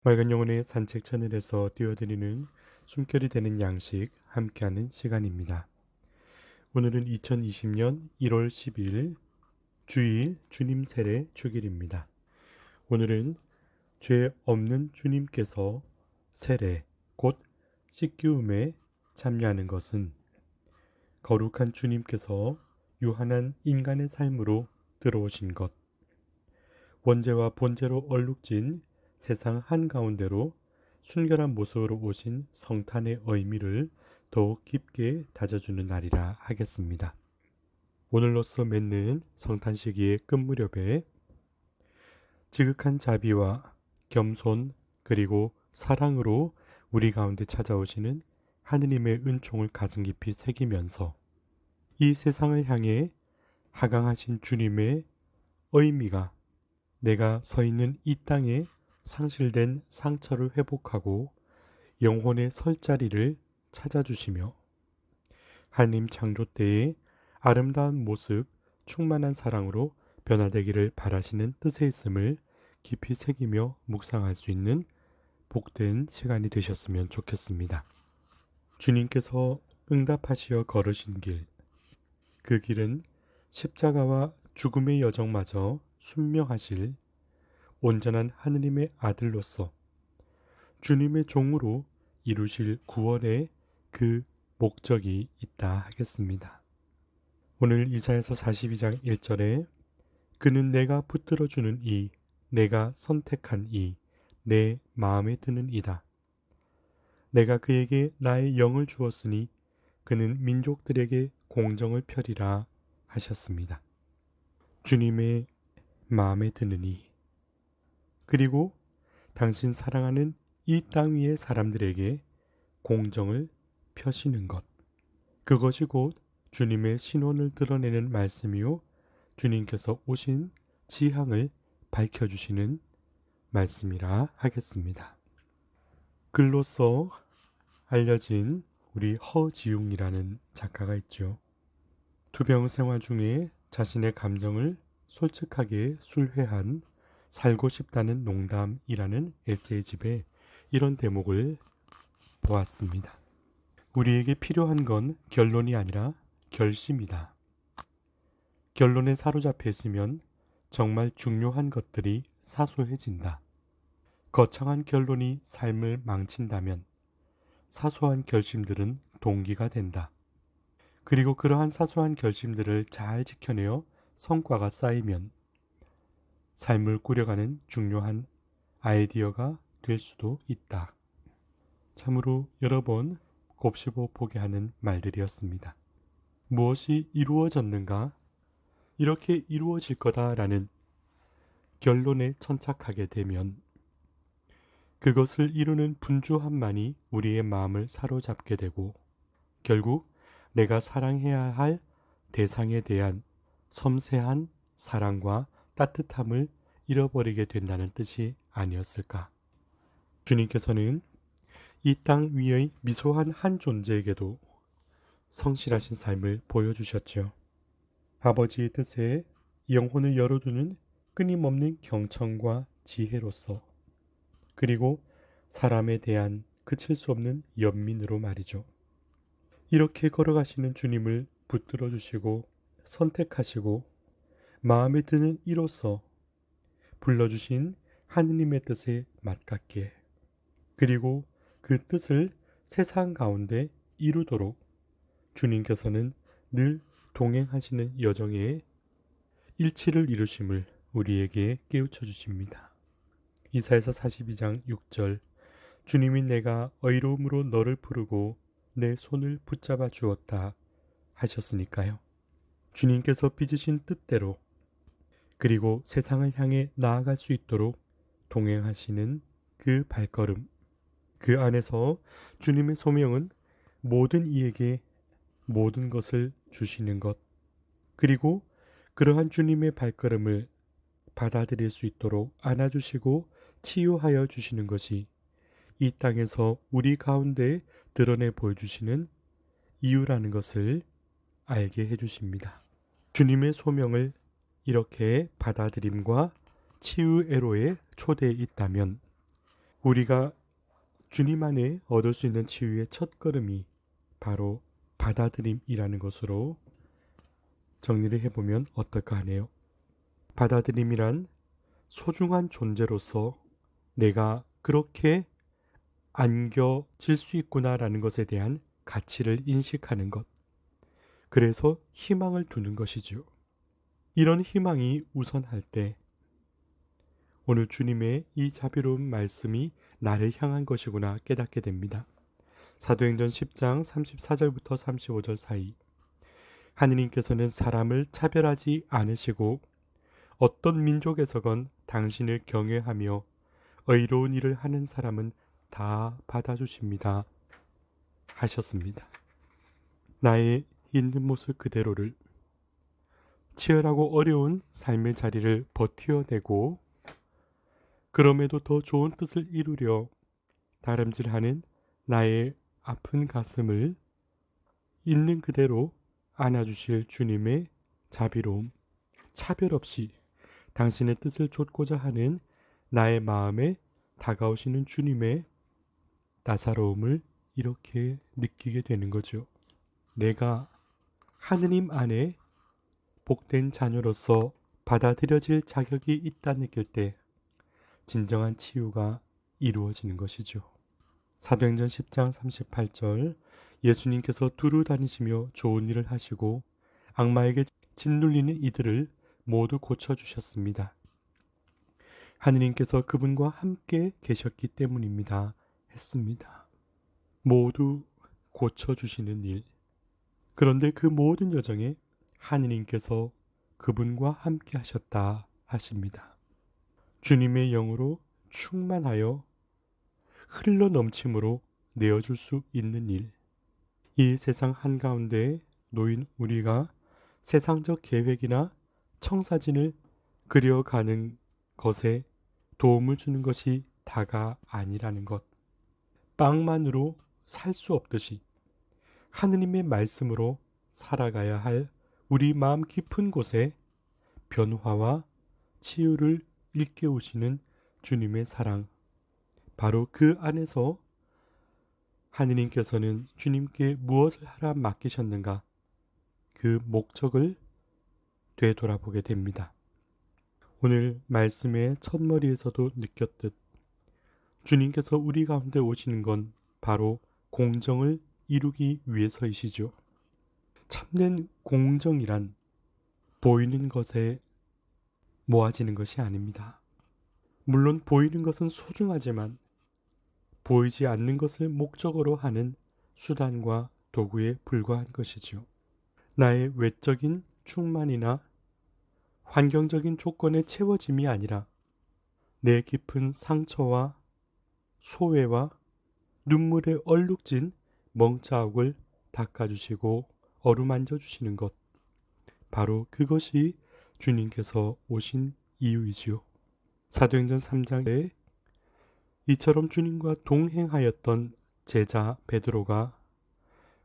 맑은 영혼의 산책 채널에서 띄워드리는 숨결이 되는 양식 함께하는 시간입니다. 오늘은 2020년 1월 10일 주일 주님 세례 주길입니다. 오늘은 죄 없는 주님께서 세례 곧 씻기움에 참여하는 것은 거룩한 주님께서 유한한 인간의 삶으로 들어오신 것, 원죄와 본죄로 얼룩진 세상 한가운데로 순결한 모습으로 오신 성탄의 의미를 더욱 깊게 다져주는 날이라 하겠습니다. 오늘로써 맺는 성탄 시기의 끝무렵에 지극한 자비와 겸손 그리고 사랑으로 우리 가운데 찾아오시는 하느님의 은총을 가슴 깊이 새기면서 이 세상을 향해 하강하신 주님의 의미가 내가 서 있는 이 땅에 상실된 상처를 회복하고 영혼의 설 자리를 찾아주시며 하나님 창조 때의 아름다운 모습, 충만한 사랑으로 변화되기를 바라시는 뜻에 있음을 깊이 새기며 묵상할 수 있는 복된 시간이 되셨으면 좋겠습니다. 주님께서 응답하시어 걸으신 길, 그 길은 십자가와 죽음의 여정마저 순명하실 온전한 하느님의 아들로서 주님의 종으로 이루실 구원의 그 목적이 있다 하겠습니다. 오늘 이사야서 42장 1절에 그는 내가 붙들어주는 이, 내가 선택한 이, 내 마음에 드는 이다. 내가 그에게 나의 영을 주었으니 그는 민족들에게 공정을 펴리라 하셨습니다. 주님의 마음에 드는 이, 그리고 당신 사랑하는 이 땅 위의 사람들에게 공정을 펴시는 것. 그것이 곧 주님의 신원을 드러내는 말씀이요. 주님께서 오신 지향을 밝혀주시는 말씀이라 하겠습니다. 글로써 알려진 우리 허지웅이라는 작가가 있죠. 투병 생활 중에 자신의 감정을 솔직하게 술회한 살고 싶다는 농담이라는 에세이집에 이런 대목을 보았습니다. 우리에게 필요한 건 결론이 아니라 결심이다. 결론에 사로잡혀 있으면 정말 중요한 것들이 사소해진다. 거창한 결론이 삶을 망친다면 사소한 결심들은 동기가 된다. 그리고 그러한 사소한 결심들을 잘 지켜내어 성과가 쌓이면 삶을 꾸려가는 중요한 아이디어가 될 수도 있다. 참으로 여러 번 곱씹어 보게 하는 말들이었습니다. 무엇이 이루어졌는가? 이렇게 이루어질 거다라는 결론에 천착하게 되면 그것을 이루는 분주함만이 우리의 마음을 사로잡게 되고 결국 내가 사랑해야 할 대상에 대한 섬세한 사랑과 따뜻함을 잃어버리게 된다는 뜻이 아니었을까. 주님께서는 이 땅 위의 미소한 한 존재에게도 성실하신 삶을 보여주셨죠. 아버지의 뜻에 영혼을 열어두는 끊임없는 경청과 지혜로서 그리고 사람에 대한 그칠 수 없는 연민으로 말이죠. 이렇게 걸어가시는 주님을 붙들어 주시고 선택하시고 마음에 드는 이로써 불러주신 하느님의 뜻에 맞닿게 그리고 그 뜻을 세상 가운데 이루도록 주님께서는 늘 동행하시는 여정에 일치를 이루심을 우리에게 깨우쳐 주십니다. 이사야서 42장 6절 주님이 내가 의로움으로 너를 부르고 내 손을 붙잡아 주었다 하셨으니까요. 주님께서 빚으신 뜻대로 그리고 세상을 향해 나아갈 수 있도록 동행하시는 그 발걸음, 그 안에서 주님의 소명은 모든 이에게 모든 것을 주시는 것, 그리고 그러한 주님의 발걸음을 받아들일 수 있도록 안아주시고 치유하여 주시는 것이 이 땅에서 우리 가운데 드러내 보여주시는 이유라는 것을 알게 해주십니다. 주님의 소명을 이렇게 받아들임과 치유애로에 초대해 있다면 우리가 주님 안에 얻을 수 있는 치유의 첫 걸음이 바로 받아들임이라는 것으로 정리를 해보면 어떨까 하네요. 받아들임이란 소중한 존재로서 내가 그렇게 안겨질 수 있구나라는 것에 대한 가치를 인식하는 것. 그래서 희망을 두는 것이죠. 이런 희망이 우선할 때 오늘 주님의 이 자비로운 말씀이 나를 향한 것이구나 깨닫게 됩니다. 사도행전 10장 34절부터 35절 사이 하느님께서는 사람을 차별하지 않으시고 어떤 민족에서건 당신을 경외하며 의로운 일을 하는 사람은 다 받아주십니다 하셨습니다. 나의 있는 모습 그대로를 치열하고 어려운 삶의 자리를 버텨내고 그럼에도 더 좋은 뜻을 이루려 다름질하는 나의 아픈 가슴을 있는 그대로 안아주실 주님의 자비로움, 차별 없이 당신의 뜻을 좇고자 하는 나의 마음에 다가오시는 주님의 나사로움을 이렇게 느끼게 되는 거죠. 내가 하느님 안에 복된 자녀로서 받아들여질 자격이 있다 느낄 때 진정한 치유가 이루어지는 것이죠. 사도행전 10장 38절 예수님께서 두루 다니시며 좋은 일을 하시고 악마에게 짓눌리는 이들을 모두 고쳐주셨습니다. 하느님께서 그분과 함께 계셨기 때문입니다. 했습니다. 모두 고쳐주시는 일. 그런데 그 모든 여정에 하느님께서 그분과 함께 하셨다 하십니다. 주님의 영으로 충만하여 흘러 넘침으로 내어줄 수 있는 일. 이 세상 한가운데 놓인 우리가 세상적 계획이나 청사진을 그려가는 것에 도움을 주는 것이 다가 아니라는 것. 빵만으로 살 수 없듯이 하느님의 말씀으로 살아가야 할 우리 마음 깊은 곳에 변화와 치유를 일깨우시는 주님의 사랑. 바로 그 안에서 하느님께서는 주님께 무엇을 하라 맡기셨는가 그 목적을 되돌아보게 됩니다. 오늘 말씀의 첫머리에서도 느꼈듯 주님께서 우리 가운데 오시는 건 바로 공정을 이루기 위해서이시죠. 참된 공정이란 보이는 것에 모아지는 것이 아닙니다. 물론 보이는 것은 소중하지만 보이지 않는 것을 목적으로 하는 수단과 도구에 불과한 것이죠. 나의 외적인 충만이나 환경적인 조건의 채워짐이 아니라 내 깊은 상처와 소외와 눈물에 얼룩진 멍자국을 닦아주시고 어루만져 주시는 것. 바로 그것이 주님께서 오신 이유이지요. 사도행전 3장에 이처럼 주님과 동행하였던 제자 베드로가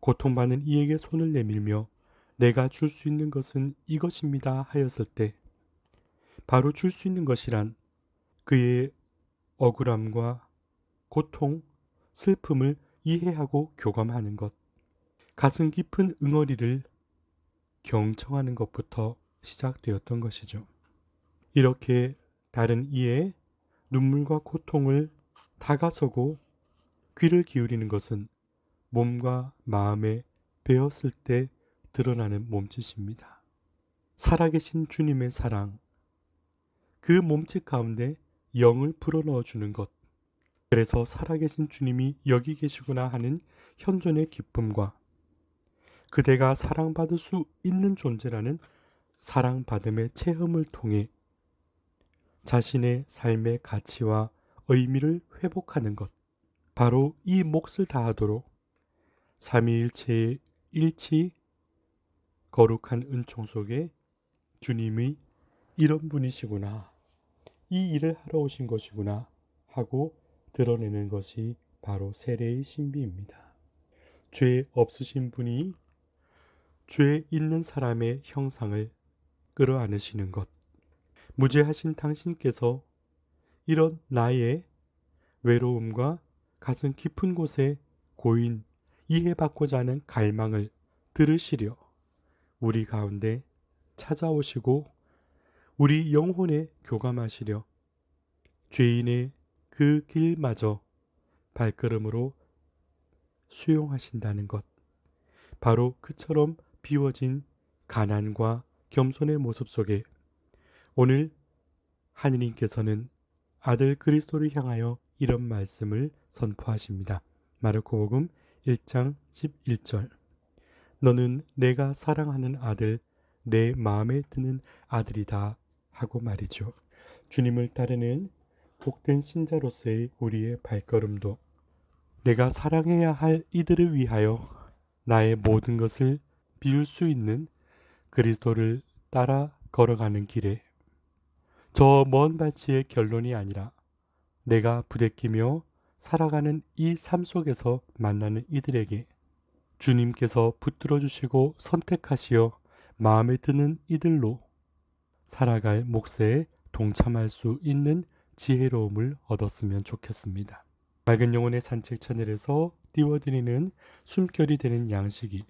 고통받는 이에게 손을 내밀며 내가 줄 수 있는 것은 이것입니다 하였을 때 바로 줄 수 있는 것이란 그의 억울함과 고통, 슬픔을 이해하고 교감하는 것, 가슴 깊은 응어리를 경청하는 것부터 시작되었던 것이죠. 이렇게 다른 이의 눈물과 고통을 다가서고 귀를 기울이는 것은 몸과 마음에 베었을 때 드러나는 몸짓입니다. 살아계신 주님의 사랑, 그 몸짓 가운데 영을 불어넣어 주는 것, 그래서 살아계신 주님이 여기 계시구나 하는 현존의 기쁨과 그대가 사랑받을 수 있는 존재라는 사랑받음의 체험을 통해 자신의 삶의 가치와 의미를 회복하는 것, 바로 이 몫을 다하도록 삼위일체의 일치 거룩한 은총 속에 주님이 이런 분이시구나, 이 일을 하러 오신 것이구나 하고 드러내는 것이 바로 세례의 신비입니다. 죄 없으신 분이 죄 있는 사람의 형상을 끌어안으시는 것, 무죄하신 당신께서 이런 나의 외로움과 가슴 깊은 곳에 고인 이해받고자 하는 갈망을 들으시려 우리 가운데 찾아오시고 우리 영혼에 교감하시려 죄인의 그 길마저 발걸음으로 수용하신다는 것. 바로 그처럼 비워진 가난과 겸손의 모습 속에 오늘 하느님께서는 아들 그리스도를 향하여 이런 말씀을 선포하십니다. 마르코복음 1장 11절. 너는 내가 사랑하는 아들, 내 마음에 드는 아들이다 하고 말이죠. 주님을 따르는 복된 신자로서의 우리의 발걸음도 내가 사랑해야 할 이들을 위하여 나의 모든 것을 비울 수 있는 그리스도를 따라 걸어가는 길에 저 먼 발치의 결론이 아니라 내가 부대끼며 살아가는 이 삶 속에서 만나는 이들에게 주님께서 붙들어 주시고 선택하시어 마음에 드는 이들로 살아갈 몫에 동참할 수 있는 지혜로움을 얻었으면 좋겠습니다. 맑은 영혼의 산책 채널에서 띄워드리는 숨결이 되는 양식이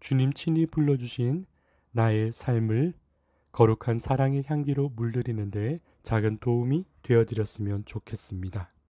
주님 친히 불러주신 나의 삶을 거룩한 사랑의 향기로 물들이는데 작은 도움이 되어드렸으면 좋겠습니다.